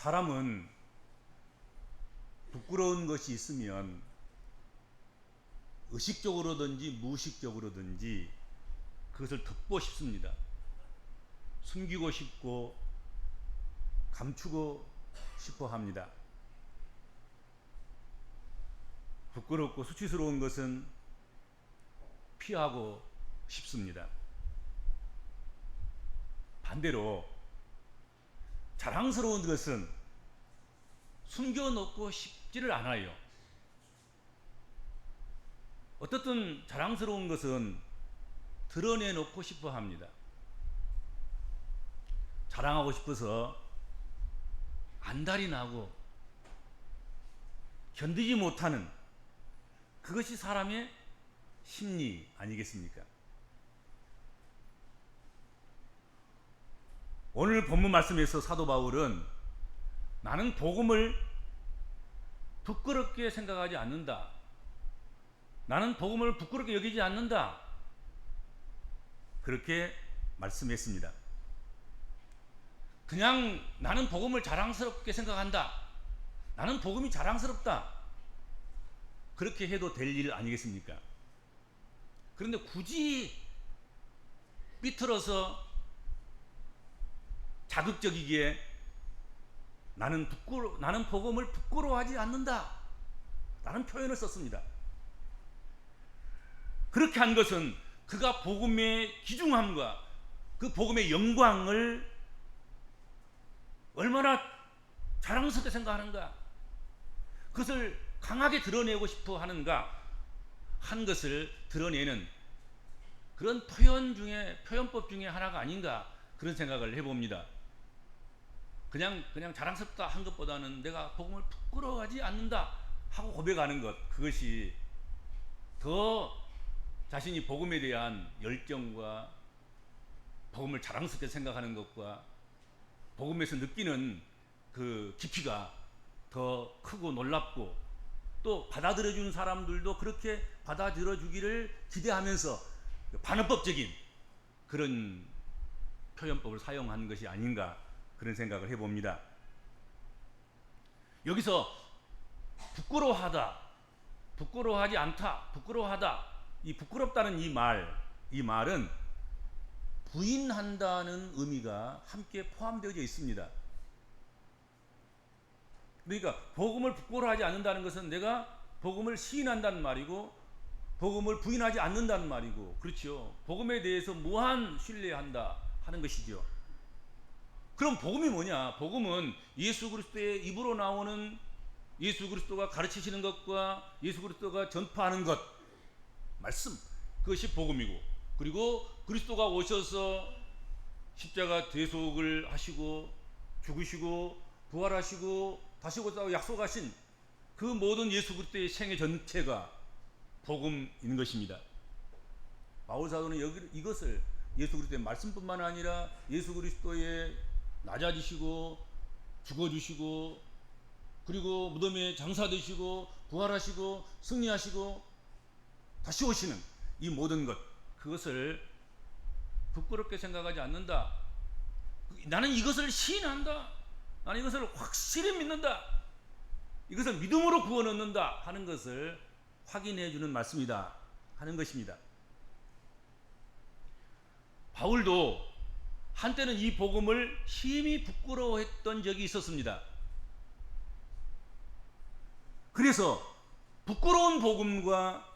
사람은 부끄러운 것이 있으면 의식적으로든지 무의식적으로든지 그것을 덮고 싶습니다. 숨기고 싶고 감추고 싶어 합니다. 부끄럽고 수치스러운 것은 피하고 싶습니다. 반대로 자랑스러운 것은 숨겨놓고 싶지를 않아요. 어떻든 자랑스러운 것은 드러내놓고 싶어 합니다. 자랑하고 싶어서 안달이 나고 견디지 못하는 그것이 사람의 심리 아니겠습니까? 오늘 본문 말씀에서 사도 바울은 나는 복음을 부끄럽게 생각하지 않는다. 나는 복음을 부끄럽게 여기지 않는다. 그렇게 말씀했습니다. 그냥 나는 복음을 자랑스럽게 생각한다. 나는 복음이 자랑스럽다. 그렇게 해도 될 일 아니겠습니까? 그런데 굳이 삐뚤어서 자극적이기에 나는 복음을 부끄러워하지 않는다. 라는 표현을 썼습니다. 그렇게 한 것은 그가 복음의 귀중함과 그 복음의 영광을 얼마나 자랑스럽게 생각하는가, 그것을 강하게 드러내고 싶어 하는가 한 것을 드러내는 그런 표현법 중에 하나가 아닌가, 그런 생각을 해봅니다. 그냥 자랑스럽다 한 것보다는 내가 복음을 부끄러워하지 않는다 하고 고백하는 것, 그것이 더 자신이 복음에 대한 열정과 복음을 자랑스럽게 생각하는 것과 복음에서 느끼는 그 깊이가 더 크고 놀랍고, 또 받아들여주는 사람들도 그렇게 받아들여주기를 기대하면서 반어법적인 그런 표현법을 사용한 것이 아닌가, 그런 생각을 해봅니다. 여기서 부끄러워하다, 부끄러워하지 않다, 부끄러워하다, 이 부끄럽다는 이 말은 부인한다는 의미가 함께 포함되어져 있습니다. 그러니까 복음을 부끄러워하지 않는다는 것은 내가 복음을 시인한다는 말이고 복음을 부인하지 않는다는 말이고, 그렇죠. 복음에 대해서 무한 신뢰한다 하는 것이죠. 그럼 복음이 뭐냐? 복음은 예수 그리스도의 입으로 나오는, 예수 그리스도가 가르치시는 것과 예수 그리스도가 전파하는 것, 말씀, 그것이 복음이고, 그리고 그리스도가 오셔서 십자가 대속을 하시고 죽으시고 부활하시고 다시 오시다고 약속하신 그 모든 예수 그리스도의 생애 전체가 복음인 것입니다. 바울 사도는 이것을 예수 그리스도의 말씀뿐만 아니라 예수 그리스도의 낮아지시고 죽어주시고 그리고 무덤에 장사되시고 부활하시고 승리하시고 다시 오시는 이 모든 것, 그것을 부끄럽게 생각하지 않는다. 나는 이것을 시인한다. 나는 이것을 확실히 믿는다. 이것을 믿음으로 구원 얻는다 하는 것을 확인해 주는 말씀이다 하는 것입니다. 바울도 한때는 이 복음을 심히 부끄러워했던 적이 있었습니다. 그래서 부끄러운 복음과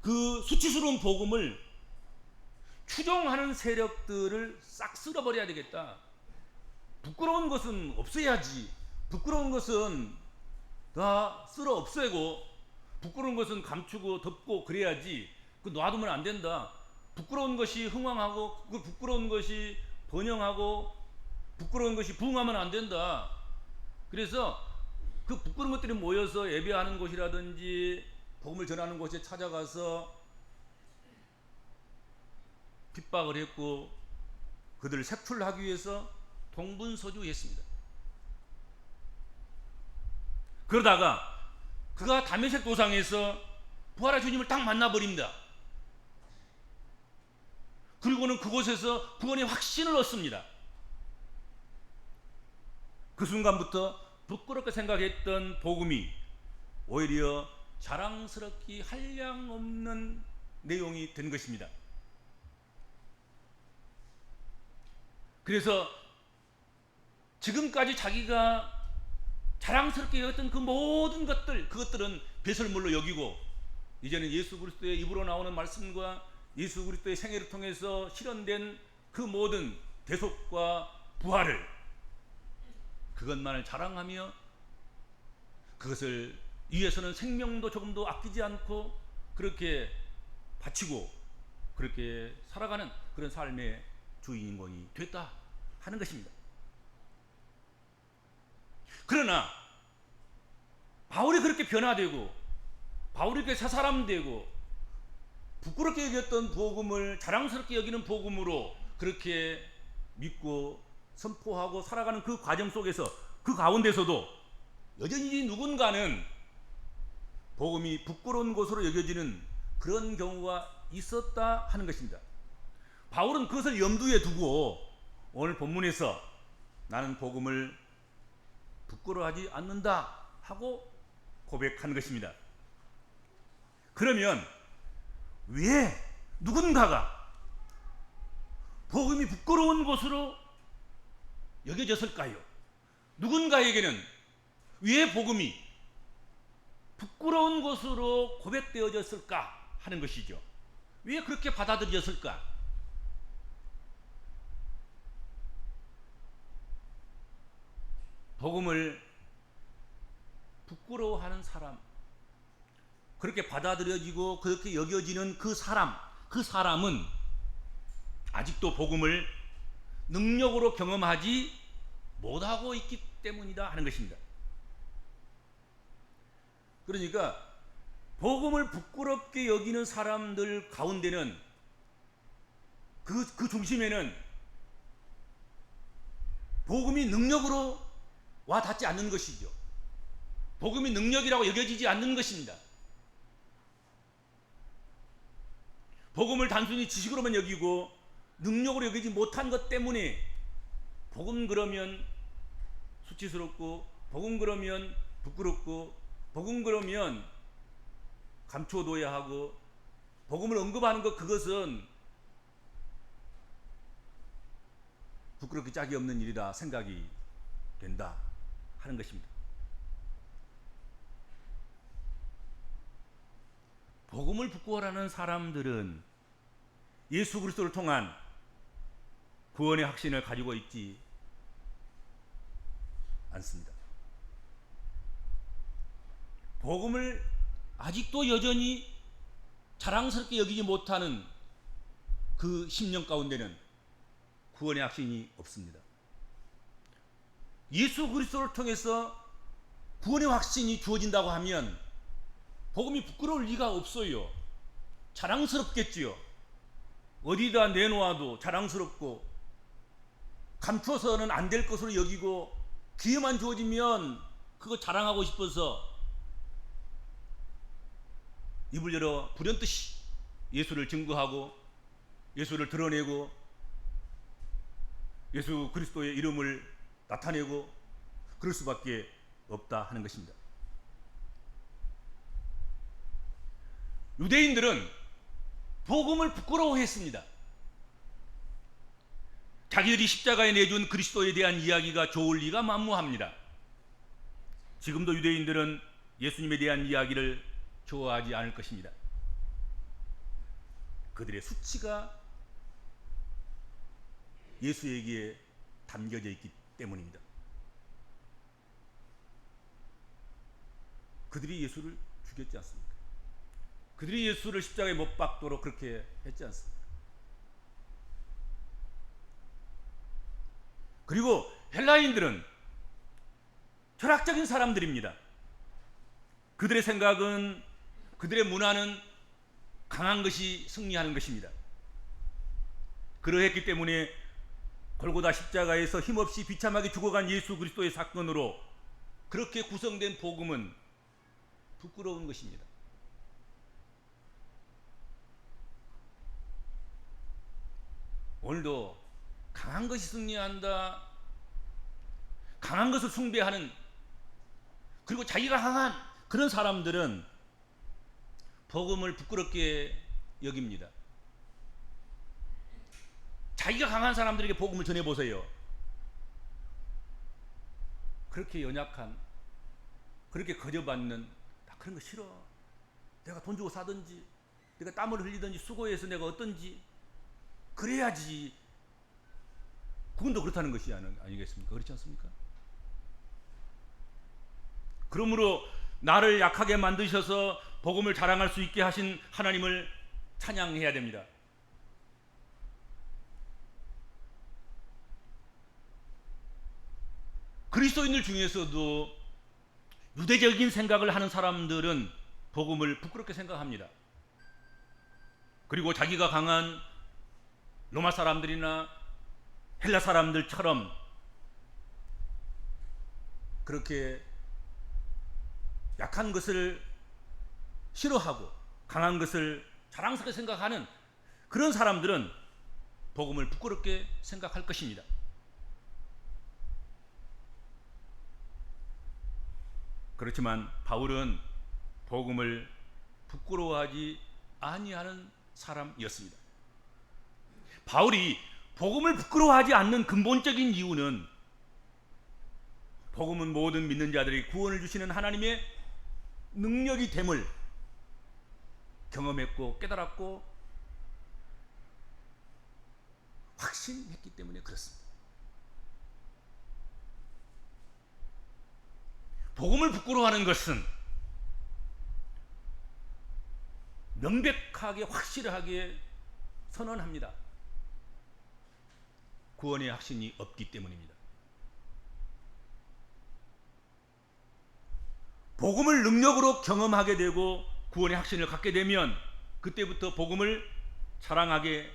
그 수치스러운 복음을 추종하는 세력들을 싹 쓸어버려야 되겠다. 부끄러운 것은 없애야지. 부끄러운 것은 다 쓸어 없애고, 부끄러운 것은 감추고 덮고 그래야지. 그 놔두면 안 된다. 부끄러운 것이 흥왕하고, 그 부끄러운 것이 번영하고, 부끄러운 것이 부흥하면 안 된다. 그래서 그 부끄러운 것들이 모여서 예배하는 곳이라든지 복음을 전하는 곳에 찾아가서 핍박을 했고, 그들을 색출하기 위해서 동분서주했습니다. 그러다가 그가 다메섹 도상에서 부활의 주님을 딱 만나버립니다. 그리고는 그곳에서 구원의 확신을 얻습니다. 그 순간부터 부끄럽게 생각했던 복음이 오히려 자랑스럽기 한량없는 내용이 된 것입니다. 그래서 지금까지 자기가 자랑스럽게 여겼던 그 모든 것들, 그것들은 배설물로 여기고 이제는 예수 그리스도의 입으로 나오는 말씀과 예수 그리스도의 생애를 통해서 실현된 그 모든 대속과 부활을, 그것만을 자랑하며 그것을 위해서는 생명도 조금도 아끼지 않고 그렇게 바치고 그렇게 살아가는 그런 삶의 주인공이 됐다 하는 것입니다. 그러나 바울이 그렇게 변화되고 바울이 그렇게 새 사람 되고 부끄럽게 여겼던 복음을 자랑스럽게 여기는 복음으로 그렇게 믿고 선포하고 살아가는 그 과정 속에서, 그 가운데서도 여전히 누군가는 복음이 부끄러운 것으로 여겨지는 그런 경우가 있었다 하는 것입니다. 바울은 그것을 염두에 두고 오늘 본문에서 나는 복음을 부끄러워하지 않는다 하고 고백한 것입니다. 그러면 왜 누군가가 복음이 부끄러운 것으로 여겨졌을까요? 누군가에게는 왜 복음이 부끄러운 것으로 고백되어졌을까 하는 것이죠. 왜 그렇게 받아들여졌을까? 복음을 부끄러워하는 사람, 그렇게 받아들여지고 그렇게 여겨지는 그 사람은 아직도 복음을 능력으로 경험하지 못하고 있기 때문이다 하는 것입니다. 그러니까 복음을 부끄럽게 여기는 사람들 가운데는 그 중심에는 복음이 능력으로 와 닿지 않는 것이죠. 복음이 능력이라고 여겨지지 않는 것입니다. 복음을 단순히 지식으로만 여기고 능력으로 여기지 못한 것 때문에 복음 그러면 수치스럽고 복음 그러면 부끄럽고 복음 그러면 감춰둬야 하고 복음을 언급하는 것, 그것은 부끄럽기 짝이 없는 일이라 생각이 된다 하는 것입니다. 복음을 부끄러워하는 사람들은 예수 그리스도를 통한 구원의 확신을 가지고 있지 않습니다. 복음을 아직도 여전히 자랑스럽게 여기지 못하는 그 심령 가운데는 구원의 확신이 없습니다. 예수 그리스도를 통해서 구원의 확신이 주어진다고 하면 복음이 부끄러울 리가 없어요. 자랑스럽겠지요. 어디다 내놓아도 자랑스럽고 감춰서는 안 될 것으로 여기고 기회만 주어지면 그거 자랑하고 싶어서 입을 열어 불현듯이 예수를 증거하고 예수를 드러내고 예수 그리스도의 이름을 나타내고 그럴 수밖에 없다 하는 것입니다. 유대인들은 복음을 부끄러워했습니다. 자기들이 십자가에 내준 그리스도에 대한 이야기가 좋을 리가 만무합니다. 지금도 유대인들은 예수님에 대한 이야기를 좋아하지 않을 것입니다. 그들의 수치가 예수에게 담겨져 있기 때문입니다. 그들이 예수를 죽였지 않습니까? 그들이 예수를 십자가에 못 박도록 그렇게 했지 않습니까? 그리고 헬라인들은 철학적인 사람들입니다. 그들의 생각은, 그들의 문화는 강한 것이 승리하는 것입니다. 그러했기 때문에 골고다 십자가에서 힘없이 비참하게 죽어간 예수 그리스도의 사건으로 그렇게 구성된 복음은 부끄러운 것입니다. 오늘도 강한 것이 승리한다, 강한 것을 숭배하는, 그리고 자기가 강한 그런 사람들은 복음을 부끄럽게 여깁니다. 자기가 강한 사람들에게 복음을 전해보세요. 그렇게 연약한, 그렇게 거저받는, 나 그런 거 싫어. 내가 돈 주고 사든지, 내가 땀을 흘리든지, 수고해서 내가 어떤지 그래야지. 그건 더 그렇다는 것이 아니겠습니까? 그렇지 않습니까? 그러므로 나를 약하게 만드셔서 복음을 자랑할 수 있게 하신 하나님을 찬양해야 됩니다. 그리스도인들 중에서도 유대적인 생각을 하는 사람들은 복음을 부끄럽게 생각합니다. 그리고 자기가 강한 로마 사람들이나 헬라 사람들처럼 그렇게 약한 것을 싫어하고 강한 것을 자랑스럽게 생각하는 그런 사람들은 복음을 부끄럽게 생각할 것입니다. 그렇지만 바울은 복음을 부끄러워하지 아니하는 사람이었습니다. 바울이 복음을 부끄러워하지 않는 근본적인 이유는 복음은 모든 믿는 자들이 구원을 주시는 하나님의 능력이 됨을 경험했고 깨달았고 확신했기 때문에 그렇습니다. 복음을 부끄러워하는 것은 명백하게 확실하게 선언합니다. 구원의 확신이 없기 때문입니다. 복음을 능력으로 경험하게 되고 구원의 확신을 갖게 되면 그때부터 복음을 자랑하게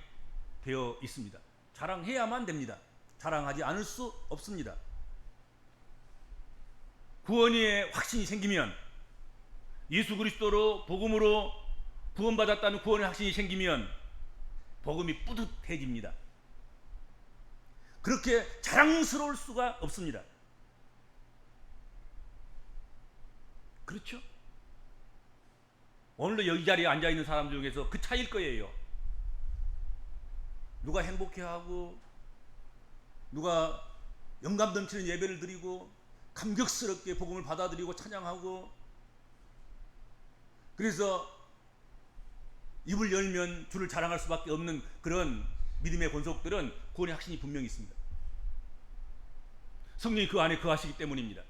되어 있습니다. 자랑해야만 됩니다. 자랑하지 않을 수 없습니다. 구원의 확신이 생기면, 예수 그리스도로 복음으로 구원받았다는 구원의 확신이 생기면 복음이 뿌듯해집니다. 그렇게 자랑스러울 수가 없습니다. 그렇죠? 오늘도 여기 자리에 앉아있는 사람들 중에서 그 차이일 거예요. 누가 행복해하고 누가 영감 넘치는 예배를 드리고 감격스럽게 복음을 받아들이고 찬양하고, 그래서 입을 열면 주를 자랑할 수밖에 없는 그런 믿음의 권속들은 구원의 확신이 분명히 있습니다. 성령이 그 안에 거하시기 때문입니다.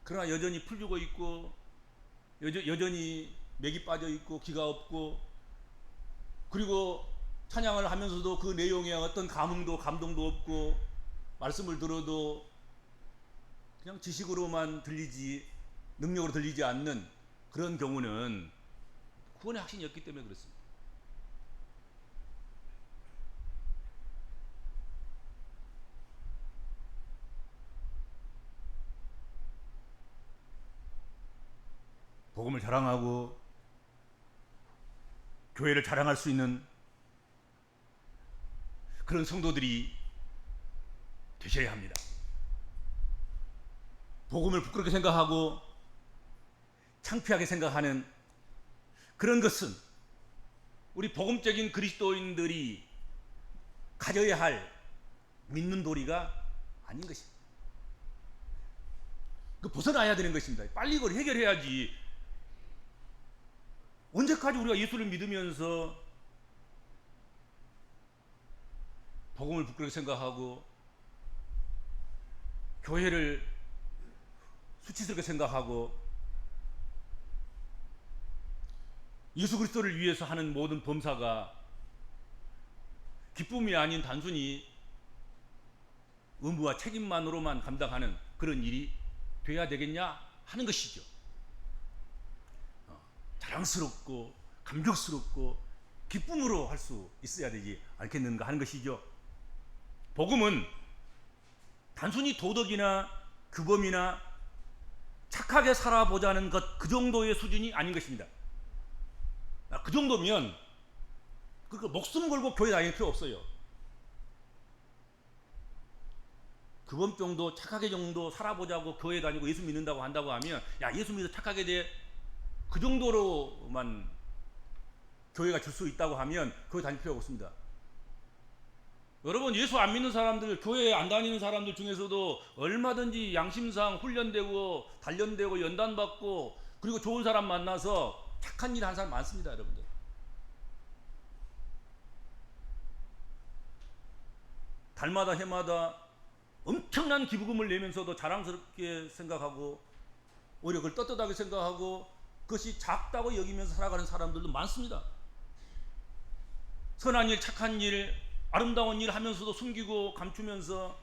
그러나 여전히 풀죽어 있고 여전히 맥이 빠져 있고 기가 없고, 그리고 찬양을 하면서도 그 내용에 어떤 감동도 없고, 말씀을 들어도 그냥 지식으로만 들리지 능력으로 들리지 않는 그런 경우는 구원의 확신이 없기 때문에 그렇습니다. 복음을 자랑하고 교회를 자랑할 수 있는 그런 성도들이 되셔야 합니다. 복음을 부끄럽게 생각하고 창피하게 생각하는 그런 것은 우리 복음적인 그리스도인들이 가져야 할 믿는 도리가 아닌 것입니다. 그 벗어나야 되는 것입니다. 빨리 이걸 해결해야지. 언제까지 우리가 예수를 믿으면서 복음을 부끄럽게 생각하고 교회를 수치스럽게 생각하고 예수 그리스도를 위해서 하는 모든 범사가 기쁨이 아닌 단순히 의무와 책임만으로만 감당하는 그런 일이 돼야 되겠냐 하는 것이죠. 자랑스럽고 감격스럽고 기쁨으로 할 수 있어야 되지 않겠는가 하는 것이죠. 복음은 단순히 도덕이나 규범이나 착하게 살아보자는 것, 그 정도의 수준이 아닌 것입니다. 그 정도면 목숨 걸고 교회 다닐 필요 없어요. 그번 정도 착하게 정도 살아보자고 교회 다니고 예수 믿는다고 한다고 하면 야 예수 믿어 착하게 돼 그 정도로만 교회가 줄 수 있다고 하면 교회 다닐 필요가 없습니다. 여러분 예수 안 믿는 사람들 교회 안 다니는 사람들 중에서도 얼마든지 양심상 훈련되고 단련되고 연단받고 그리고 좋은 사람 만나서 착한 일 하는 사람 많습니다. 여러분들 달마다 해마다 엄청난 기부금을 내면서도 자랑스럽게 생각하고 오히려 그걸 떳떳하게 생각하고 그것이 작다고 여기면서 살아가는 사람들도 많습니다. 선한 일, 착한 일, 아름다운 일 하면서도 숨기고 감추면서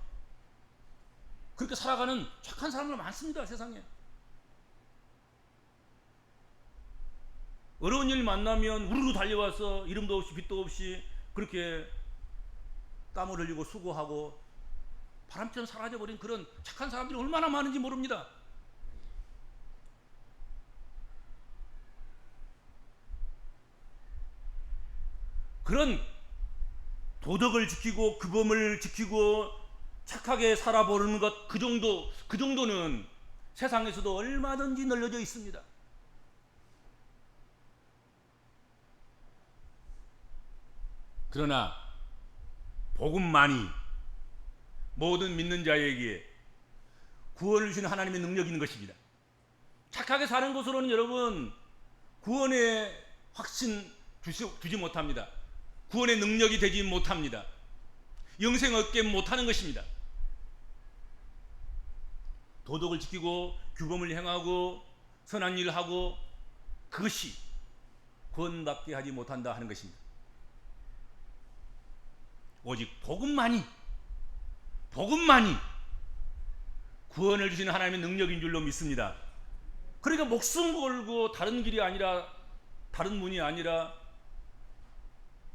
그렇게 살아가는 착한 사람들 많습니다. 세상에. 어려운 일 만나면 우르르 달려와서 이름도 없이 빛도 없이 그렇게 땀을 흘리고 수고하고 바람처럼 사라져버린 그런 착한 사람들이 얼마나 많은지 모릅니다. 그런 도덕을 지키고 규범을 지키고 착하게 살아보는 것 그 정도는 세상에서도 얼마든지 널려져 있습니다. 그러나 복음만이 모든 믿는 자에게 구원을 주시는 하나님의 능력이 있는 것입니다. 착하게 사는 것으로는 여러분 구원의 확신 주지 못합니다. 구원의 능력이 되지 못합니다. 영생 얻게 못하는 것입니다. 도덕을 지키고 규범을 행하고 선한 일을 하고 그것이 구원받게 하지 못한다 하는 것입니다. 오직 복음만이 구원을 주시는 하나님의 능력인 줄로 믿습니다. 그러니까 목숨 걸고 다른 길이 아니라 다른 문이 아니라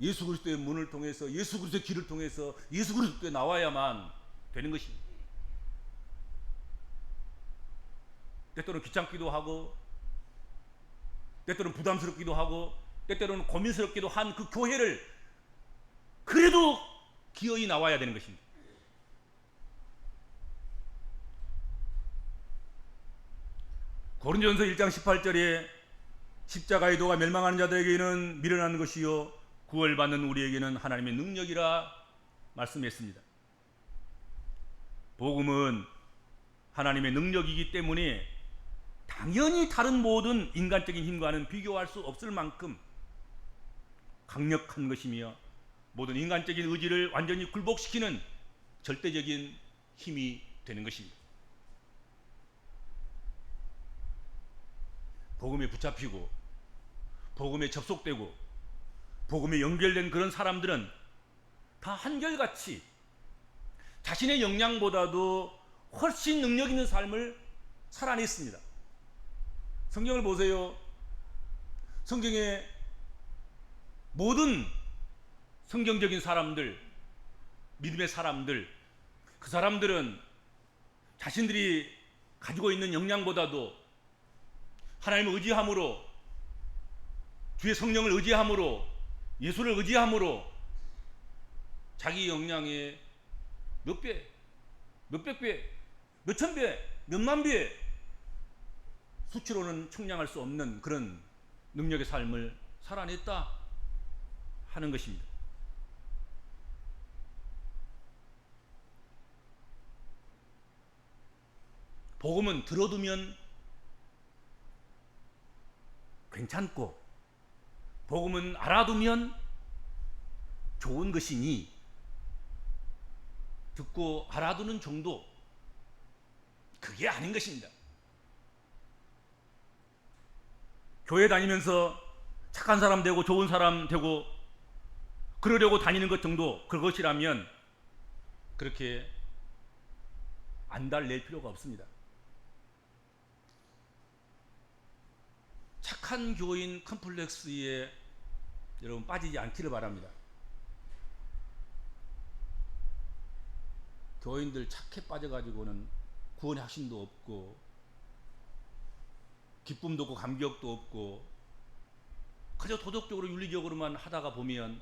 예수 그리스도의 문을 통해서 예수 그리스도의 길을 통해서 예수 그리스도에 나와야만 되는 것입니다. 때때로는 귀찮기도 하고 때때로는 부담스럽기도 하고 때때로는 고민스럽기도 한 그 교회를 그래도 기어이 나와야 되는 것입니다. 고린도전서 1장 18절에 십자가의 도가 멸망하는 자들에게는 미련한 것이요 구원받는 우리에게는 하나님의 능력이라 말씀했습니다. 복음은 하나님의 능력이기 때문에 당연히 다른 모든 인간적인 힘과는 비교할 수 없을 만큼 강력한 것이며 모든 인간적인 의지를 완전히 굴복시키는 절대적인 힘이 되는 것입니다. 복음에 붙잡히고 복음에 접속되고 복음에 연결된 그런 사람들은 다 한결같이 자신의 역량보다도 훨씬 능력 있는 삶을 살아냈습니다. 성경을 보세요. 성경에 모든 성경적인 사람들, 믿음의 사람들, 그 사람들은 자신들이 가지고 있는 역량보다도 하나님을 의지함으로 주의 성령을 의지함으로 예수를 의지함으로 자기 역량의 몇 배, 몇백 배, 몇천 배, 몇만 배 수치로는 측량할 수 없는 그런 능력의 삶을 살아냈다 하는 것입니다. 복음은 들어두면 괜찮고 복음은 알아두면 좋은 것이니 듣고 알아두는 정도 그게 아닌 것입니다. 교회 다니면서 착한 사람 되고 좋은 사람 되고 그러려고 다니는 것 정도 그것이라면 그렇게 안달낼 필요가 없습니다. 착한 교인 컴플렉스에 여러분 빠지지 않기를 바랍니다. 교인들 착해 빠져가지고는 구원의 확신도 없고 기쁨도 없고 감격도 없고 그저 도덕적으로 윤리적으로만 하다가 보면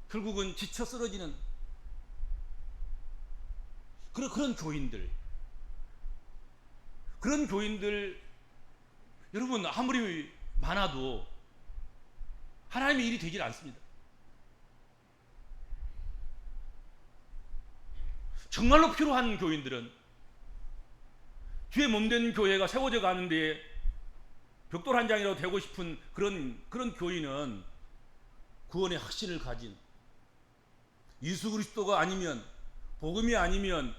결국은 지쳐 쓰러지는 그런 교인들, 여러분 아무리 많아도 하나님의 일이 되질 않습니다. 정말로 필요한 교인들은, 주의 몸된 교회가 세워져 가는데 벽돌 한 장이라도 되고 싶은 그런 교인은 구원의 확신을 가진, 예수 그리스도가 아니면, 복음이 아니면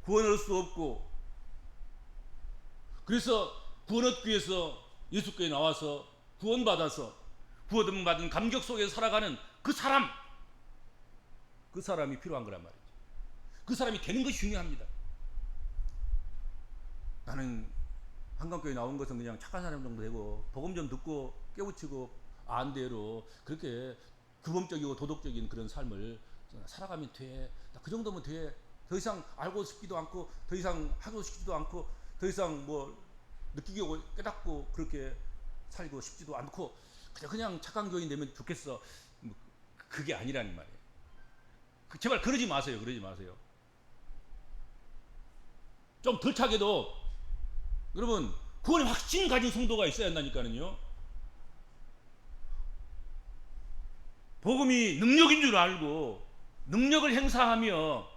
구원을 얻을 수 없고, 그래서 구원 얻기 위해서 예수께 나와서 구원받아서 구원받은 감격 속에서 살아가는 그 사람이 필요한 거란 말이죠. 그 사람이 되는 것이 중요합니다. 나는 한강교회 나온 것은 그냥 착한 사람 정도 되고 복음 좀 듣고 깨우치고 안대로 그렇게 규범적이고 도덕적인 그런 삶을 살아가면 돼. 그 정도면 돼. 더 이상 알고 싶지도 않고, 더 이상 하고 싶지도 않고, 더 이상 뭐 느끼고 깨닫고 그렇게 살고 싶지도 않고, 그냥 착한 교인 되면 좋겠어. 그게 아니라는 말이에요. 제발 그러지 마세요. 좀 덜 차게도 여러분 구원의 확신 가진 성도가 있어야 한다니까요. 복음이 능력인 줄 알고 능력을 행사하며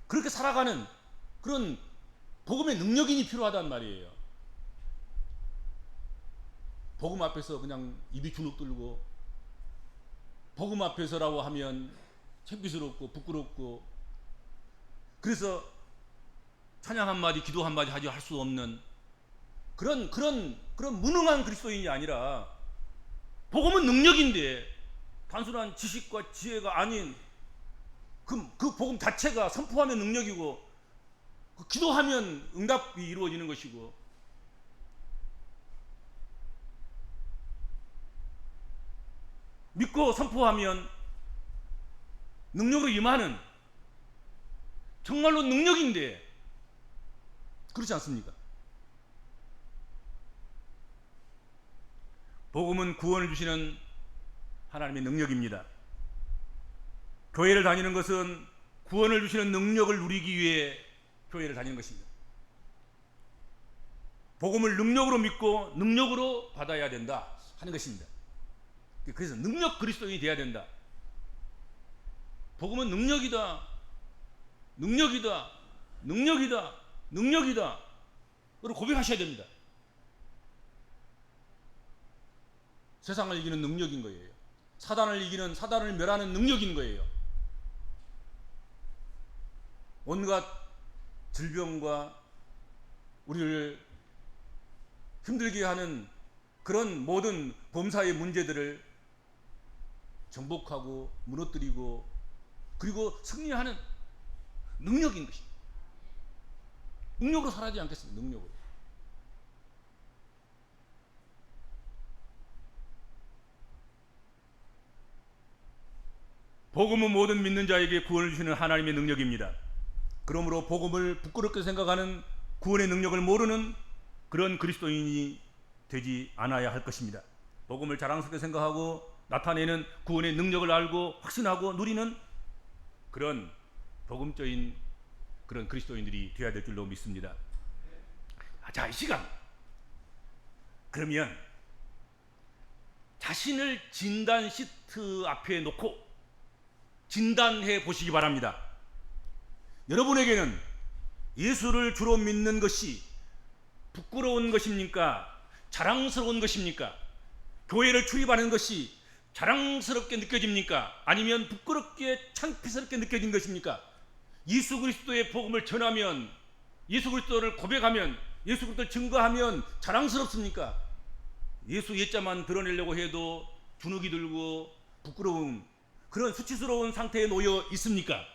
그렇게 살아가는 그런 복음의 능력인이 필요하단 말이에요. 복음 앞에서 그냥 입이 주눅 들고, 복음 앞에서라고 하면 창피스럽고 부끄럽고, 그래서 찬양 한마디 기도 한마디 하지 할 수 없는 그런 무능한 그리스도인이 아니라, 복음은 능력인데 단순한 지식과 지혜가 아닌 그 복음 자체가 선포하면 능력이고, 기도하면 응답이 이루어지는 것이고, 믿고 선포하면 능력으로 임하는, 정말로 능력인데 그렇지 않습니까? 복음은 구원을 주시는 하나님의 능력입니다. 교회를 다니는 것은 구원을 주시는 능력을 누리기 위해 교회를 다니는 것입니다. 복음을 능력으로 믿고 능력으로 받아야 된다 하는 것입니다. 그래서 능력 그리스도인이 되어야 된다. 복음은 능력이다. 그리고 고백하셔야 됩니다. 세상을 이기는 능력인 거예요. 사단을 멸하는 능력인 거예요. 온갖 질병과 우리를 힘들게 하는 그런 모든 범사의 문제들을 정복하고 무너뜨리고 그리고 승리하는 능력인 것입니다. 능력으로 살아야지 않겠습니까? 능력으로. 복음은 모든 믿는 자에게 구원을 주시는 하나님의 능력입니다. 그러므로 복음을 부끄럽게 생각하는, 구원의 능력을 모르는 그런 그리스도인이 되지 않아야 할 것입니다. 복음을 자랑스럽게 생각하고 나타내는 구원의 능력을 알고 확신하고 누리는 그런 복음적인 그런 그리스도인들이 되어야 될 줄로 믿습니다. 자, 이 시간 그러면 자신을 진단 시트 앞에 놓고 진단해 보시기 바랍니다. 여러분에게는 예수를 주로 믿는 것이 부끄러운 것입니까? 자랑스러운 것입니까? 교회를 출입하는 것이 자랑스럽게 느껴집니까? 아니면 부끄럽게 창피스럽게 느껴진 것입니까? 예수 그리스도의 복음을 전하면, 예수 그리스도를 고백하면, 예수 그리스도를 증거하면 자랑스럽습니까? 예수 예자만 드러내려고 해도 주눅이 들고 부끄러운 그런 수치스러운 상태에 놓여 있습니까?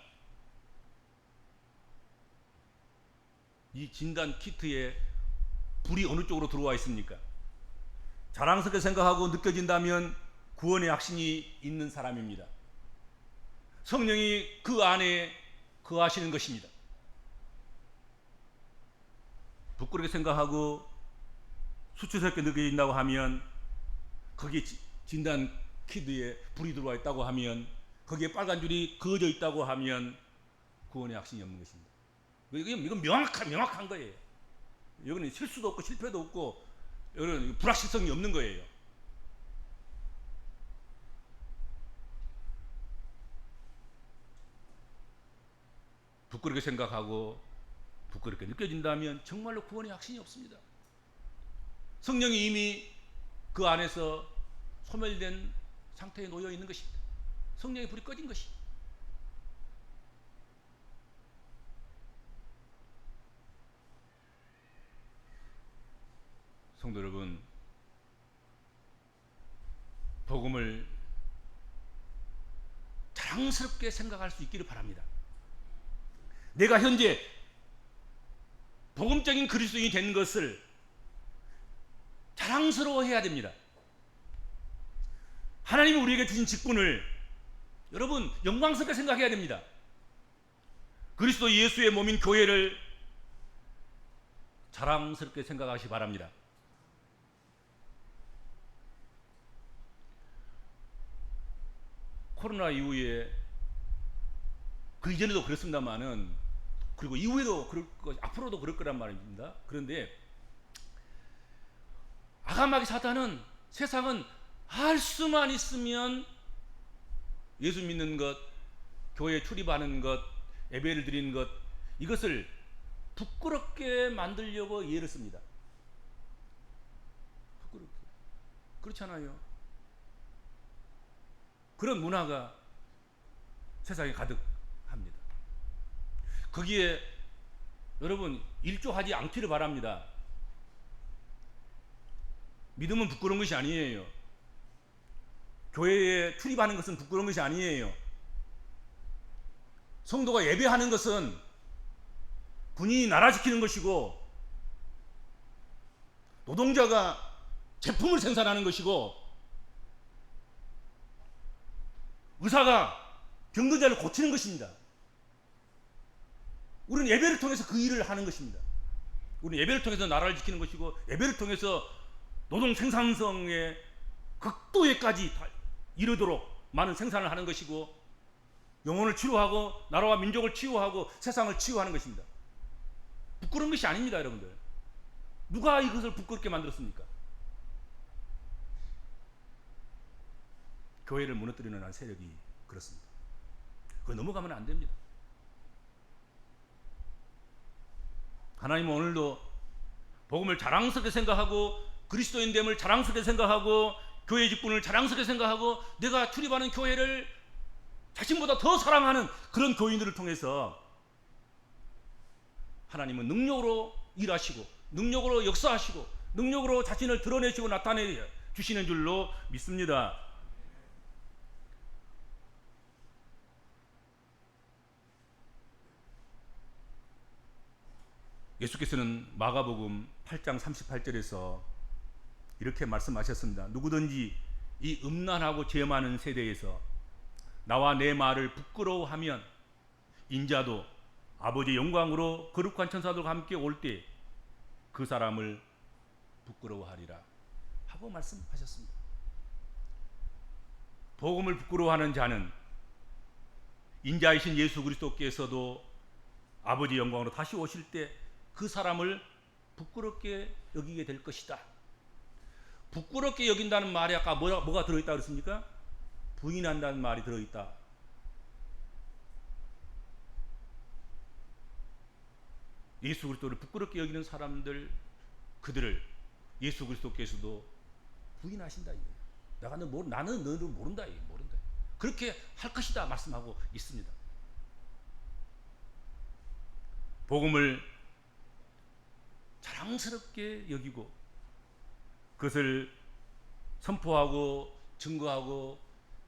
이 진단 키트에 불이 어느 쪽으로 들어와 있습니까? 자랑스럽게 생각하고 느껴진다면 구원의 확신이 있는 사람입니다. 성령이 그 안에 거하시는 것입니다. 부끄럽게 생각하고 수치스럽게 느껴진다고 하면, 거기에 진단 키트에 불이 들어와 있다고 하면, 거기에 빨간 줄이 그어져 있다고 하면 구원의 확신이 없는 것입니다. 이건 명확한 거예요. 여기는 실수도 없고 실패도 없고 여기는 불확실성이 없는 거예요. 부끄럽게 생각하고 부끄럽게 느껴진다면 정말로 구원의 확신이 없습니다. 성령이 이미 그 안에서 소멸된 상태에 놓여 있는 것입니다. 성령의 불이 꺼진 것이. 성도 여러분, 복음을 자랑스럽게 생각할 수 있기를 바랍니다. 내가 현재 복음적인 그리스도인이 된 것을 자랑스러워해야 됩니다. 하나님이 우리에게 주신 직분을 여러분 영광스럽게 생각해야 됩니다. 그리스도 예수의 몸인 교회를 자랑스럽게 생각하시기 바랍니다. 코로나 이후에 그 이전에도 그랬습니다만은 그리고 이후에도 그럴 거, 앞으로도 그럴 거란 말입니다. 그런데 아가마귀 사탄은 세상은 할 수만 있으면 예수 믿는 것, 교회에 출입하는 것, 예배를 드리는 것, 이것을 부끄럽게 만들려고 예를 씁니다. 부끄럽게. 그렇잖아요. 그런 문화가 세상에 가득합니다. 거기에 여러분 일조하지 않기를 바랍니다. 믿음은 부끄러운 것이 아니에요. 교회에 출입하는 것은 부끄러운 것이 아니에요. 성도가 예배하는 것은 군인이 나라 지키는 것이고 노동자가 제품을 생산하는 것이고 의사가 병든자를 고치는 것입니다. 우리는 예배를 통해서 그 일을 하는 것입니다. 우리는 예배를 통해서 나라를 지키는 것이고 예배를 통해서 노동 생산성의 극도에까지 이르도록 많은 생산을 하는 것이고 영혼을 치유하고 나라와 민족을 치유하고 세상을 치유하는 것입니다. 부끄러운 것이 아닙니다, 여러분들. 누가 이것을 부끄럽게 만들었습니까? 교회를 무너뜨리는 한 세력이 그렇습니다. 그거 넘어가면 안 됩니다. 하나님은 오늘도 복음을 자랑스럽게 생각하고 그리스도인됨을 자랑스럽게 생각하고 교회 직분을 자랑스럽게 생각하고 내가 출입하는 교회를 자신보다 더 사랑하는 그런 교인들을 통해서 하나님은 능력으로 일하시고 능력으로 역사하시고 능력으로 자신을 드러내시고 나타내 주시는 줄로 믿습니다. 예수께서는 마가복음 8장 38절에서 이렇게 말씀하셨습니다. 누구든지 이 음란하고 죄 많은 세대에서 나와 내 말을 부끄러워하면 인자도 아버지의 영광으로 거룩한 천사들과 함께 올 때 그 사람을 부끄러워하리라 하고 말씀하셨습니다. 복음을 부끄러워하는 자는 인자이신 예수 그리스도께서도 아버지의 영광으로 다시 오실 때 그 사람을 부끄럽게 여기게 될 것이다. 부끄럽게 여긴다는 말이 아까 뭐가 들어있다 그랬습니까? 부인한다는 말이 들어있다. 예수 그리스도를 부끄럽게 여기는 사람들, 그들을 예수 그리스도께서도 부인하신다. 나는 너를 모른다. 모른다. 그렇게 할 것이다 말씀하고 있습니다. 복음을 자랑스럽게 여기고 그것을 선포하고 증거하고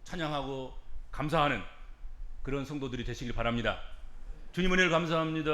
찬양하고 감사하는 그런 성도들이 되시길 바랍니다. 주님 은혜를 감사합니다.